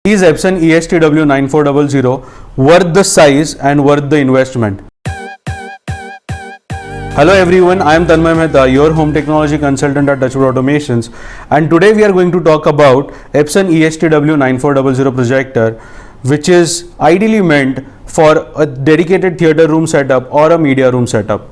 Is Epson EH-TW 9400 worth the size and worth the investment? Hello everyone, I am Tanmay Mehta, your home technology consultant at Touchwood Automations, and today we are going to talk about Epson EH-TW 9400 projector, which is ideally meant for a dedicated theater room setup or a media room setup.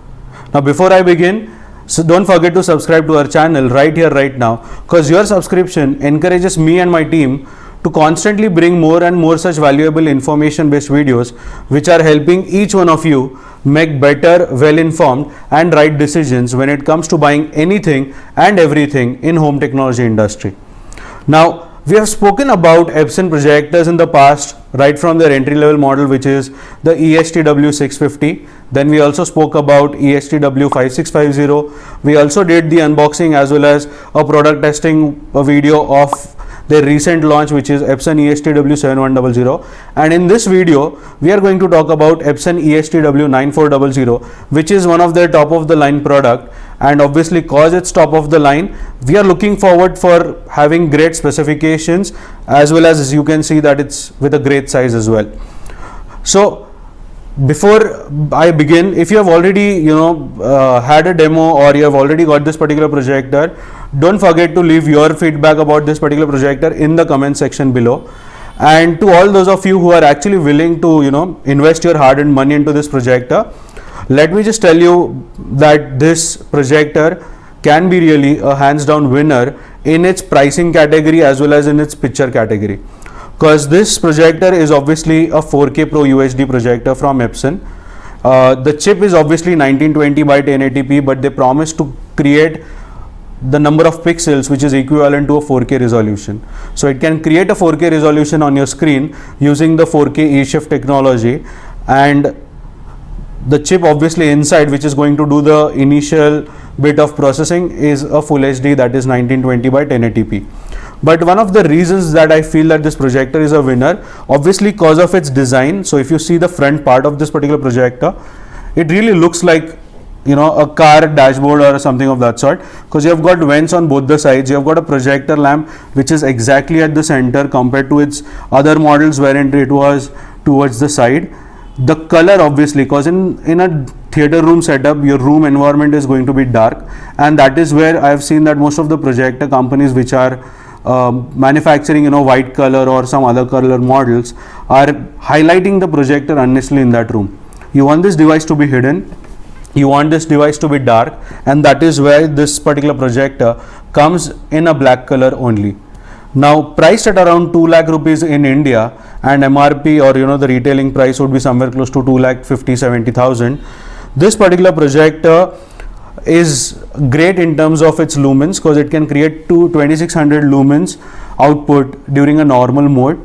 Now before I begin, so don't forget to subscribe to our channel right here right now, because your subscription encourages me and my team to constantly bring more and more such valuable information based videos which are helping each one of you make better, well informed and right decisions when it comes to buying anything and everything in home technology industry. Now we have spoken about Epson projectors in the past, right from their entry level model, which is the EH-TW 650. Then we also spoke about EH-TW 5650. We also did the unboxing as well as a product testing video of their recent launch, which is Epson EH-TW 7100, and in this video we are going to talk about Epson EH-TW 9400, which is one of their top of the line product, and obviously cause it's top of the line, we are looking forward for having great specifications as well as you can see that it's with a great size as well. So before I begin, if you have already had a demo or you have already got this particular projector, don't forget to leave your feedback about this particular projector in the comment section below. And to all those of you who are actually willing to invest your hard-earned money into this projector, let me just tell you that this projector can be really a hands down winner in its pricing category as well as in its picture category, because this projector is obviously a 4K Pro UHD projector from Epson. The chip is obviously 1920 by 1080p, but they promise to create the number of pixels which is equivalent to a 4K resolution. So it can create a 4K resolution on your screen using the 4K eShift technology, and the chip obviously inside, which is going to do the initial bit of processing, is a full HD, that is 1920 by 1080p. But one of the reasons that I feel that this projector is a winner, obviously because of its design. So if you see the front part of this particular projector, it really looks like a car dashboard or something of that sort, because you have got vents on both the sides. You have got a projector lamp which is exactly at the center compared to its other models wherein it was towards the side. The color, obviously, because in a theater room setup, your room environment is going to be dark, and that is where I have seen that most of the projector companies which are manufacturing white color or some other color models are highlighting the projector unnecessarily in that room. You want this device to be hidden, you want this device to be dark, and that is where this particular projector comes in a black color only. Now priced at around 2 lakh rupees in India, and MRP or the retailing price would be somewhere close to 2,50,000-70,000. This particular projector is great in terms of its lumens, because it can create 2600 lumens output during a normal mode,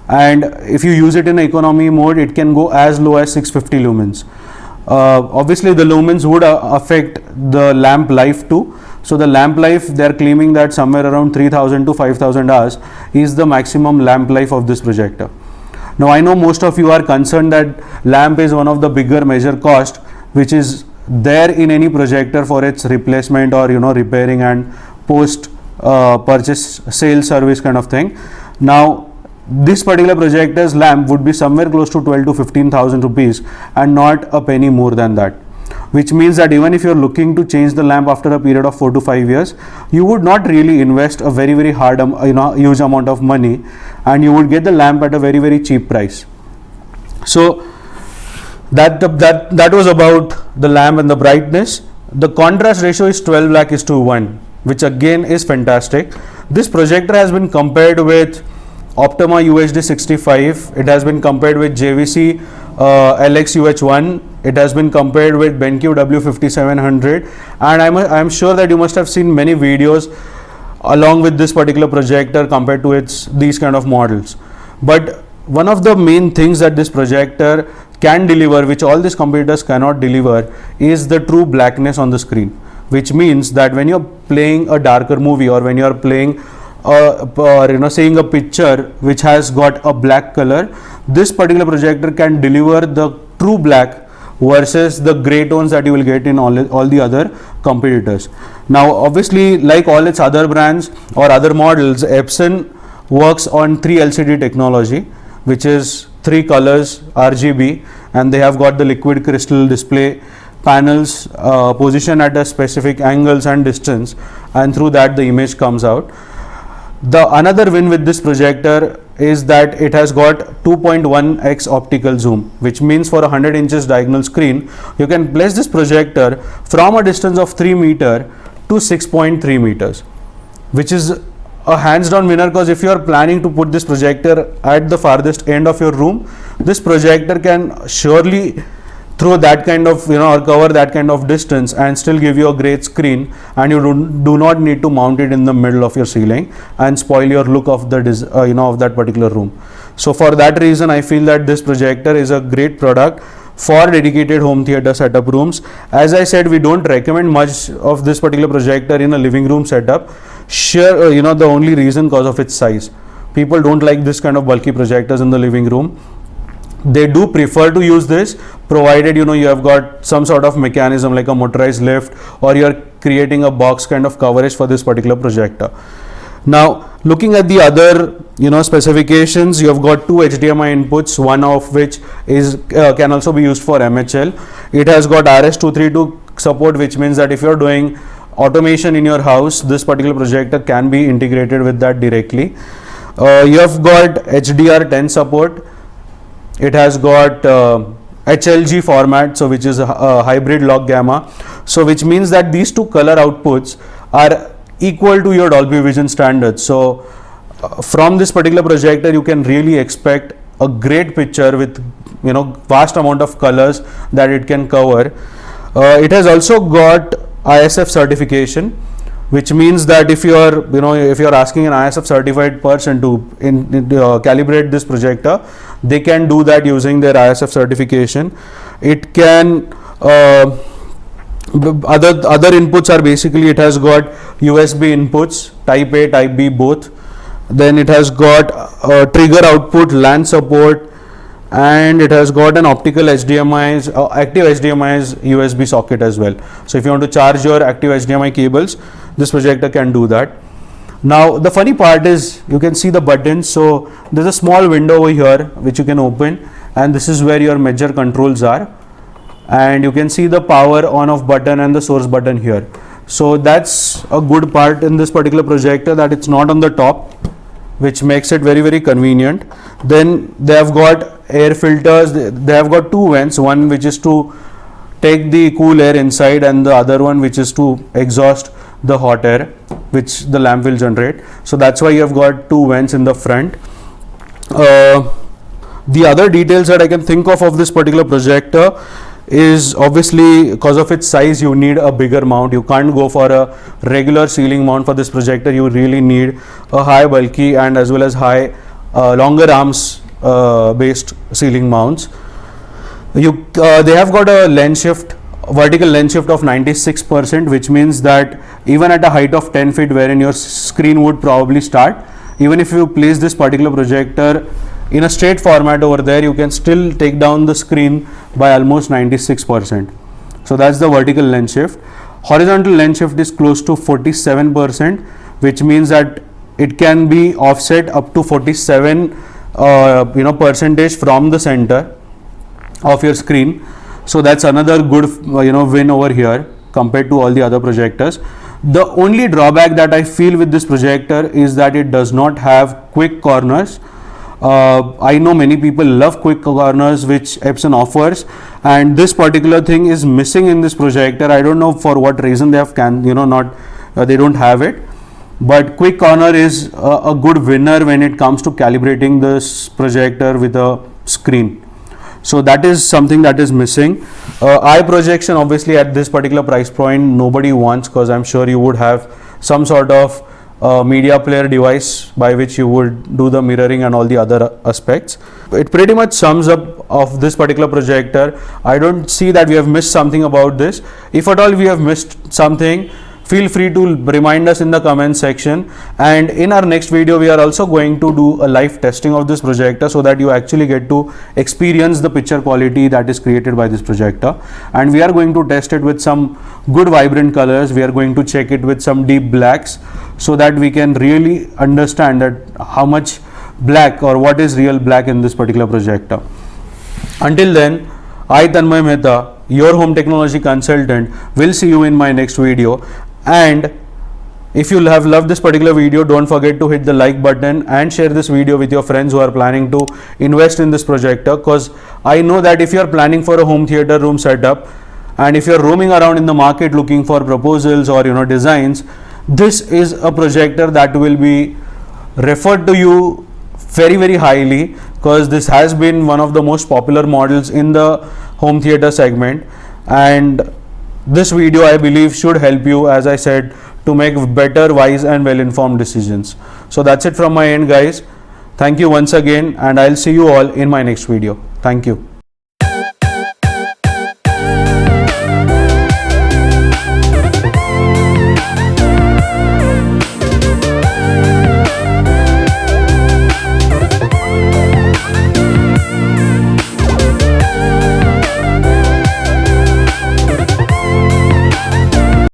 and if you use it in economy mode, it can go as low as 650 lumens. Obviously the lumens would affect the lamp life too. So the lamp life, they are claiming that somewhere around 3000 to 5000 hours is the maximum lamp life of this projector. Now I know most of you are concerned that lamp is one of the bigger major cost which is there in any projector for its replacement or repairing and post purchase sales service kind of thing. Now this particular projector's lamp would be somewhere close to 12 to 15,000 rupees and not a penny more than that, which means that even if you're looking to change the lamp after a period of 4 to 5 years, you would not really invest a very hard huge amount of money, and you would get the lamp at a very cheap price. So that was about the lamp and the brightness. The contrast ratio is 12 lakh is to 1, which again is fantastic. This projector has been compared with Optoma UHD 65, it has been compared with JVC LX UH1, it has been compared with BenQ W5700, and I'm sure that you must have seen many videos along with this particular projector compared to these kind of models. But one of the main things that this projector can deliver, which all these competitors cannot deliver, is the true blackness on the screen, which means that when you're playing a darker movie or when you're playing seeing a picture which has got a black color, this particular projector can deliver the true black versus the gray tones that you will get in all the other competitors. Now obviously, like all its other brands or other models, Epson works on 3 LCD technology, which is 3 colors RGB, and they have got the liquid crystal display panels positioned at a specific angles and distance, and through that the image comes out. The another win with this projector is that it has got 2.1x optical zoom, which means for a 100 inches diagonal screen you can place this projector from a distance of 3 meter to 6.3 meters, which is a hands down winner, because if you are planning to put this projector at the farthest end of your room, this projector can surely throw that kind of or cover that kind of distance and still give you a great screen, and you do not need to mount it in the middle of your ceiling and spoil your look of the of that particular room. So for that reason I feel that this projector is a great product for dedicated home theater setup rooms. As I said, we don't recommend much of this particular projector in a living room setup. Sure, the only reason because of its size. People don't like this kind of bulky projectors in the living room. They do prefer to use this provided you have got some sort of mechanism like a motorized lift, or you are creating a box kind of coverage for this particular projector. Now looking at the other specifications, you have got 2 HDMI inputs, one of which is can also be used for MHL. It has got RS232 support, which means that if you are doing automation in your house, this particular projector can be integrated with that directly. You have got HDR10 support. It has got HLG format, so which is a hybrid log gamma, so which means that these 2 color outputs are equal to your Dolby Vision standards. So from this particular projector you can really expect a great picture with vast amount of colors that it can cover. It has also got ISF certification, which means that if you are if you are asking an ISF certified person to calibrate this projector, they can do that using their ISF certification. It can other inputs are basically, it has got USB inputs, type A, type B both. Then it has got trigger output, LAN support, and it has got an optical HDMI's active HDMI's USB socket as well. So if you want to charge your active HDMI cables, this projector can do that. Now the funny part is you can see the buttons. So there's a small window over here which you can open, and this is where your major controls are, and you can see the power on off button and the source button here. So that's a good part in this particular projector, that it's not on the top, which makes it very, very convenient. Then they have got air filters. They have got 2 vents, one which is to take the cool air inside, and the other one which is to exhaust the hot air which the lamp will generate. So that's why you have got 2 vents in the front. The other details that I can think of this particular projector is, obviously because of its size you need a bigger mount. You can't go for a regular ceiling mount for this projector. You really need a high bulky and as well as high longer arms based ceiling mounts. They have got a lens shift, vertical lens shift of 96%, which means that even at a height of 10 feet wherein your screen would probably start, even if you place this particular projector in a straight format over there, you can still take down the screen by almost 96%. So that's the vertical lens shift. Horizontal lens shift is close to 47%, which means that it can be offset up to 47 percentage from the center of your screen. So that's another good win over here compared to all the other projectors. The only drawback that I feel with this projector is that it does not have quick corners. I know many people love quick corners which Epson offers, and this particular thing is missing in this projector. I don't know for what reason they have they don't have it, but quick corner is a good winner when it comes to calibrating this projector with a screen. So that is something that is missing. Eye projection, obviously at this particular price point nobody wants, because I'm sure you would have some sort of media player device by which you would do the mirroring and all the other aspects. It pretty much sums up of this particular projector. I don't see that we have missed something about this. If at all we have missed something, feel free to remind us in the comment section. And in our next video we are also going to do a live testing of this projector, so that you actually get to experience the picture quality that is created by this projector. And we are going to test it with some good vibrant colors. We are going to check it with some deep blacks, so that we can really understand that how much black or what is real black in this particular projector. Until then, I Tanmay Mehta, your home technology consultant, will see you in my next video. And if you have loved this particular video, don't forget to hit the like button and share this video with your friends who are planning to invest in this projector, because I know that if you are planning for a home theater room setup and if you are roaming around in the market looking for proposals or designs, this is a projector that will be referred to you very highly, because this has been one of the most popular models in the home theater segment. And this video, I believe, should help you, as I said, to make better, wise and well informed decisions. So that's it from my end, guys. Thank you once again, and I'll see you all in my next video. Thank you.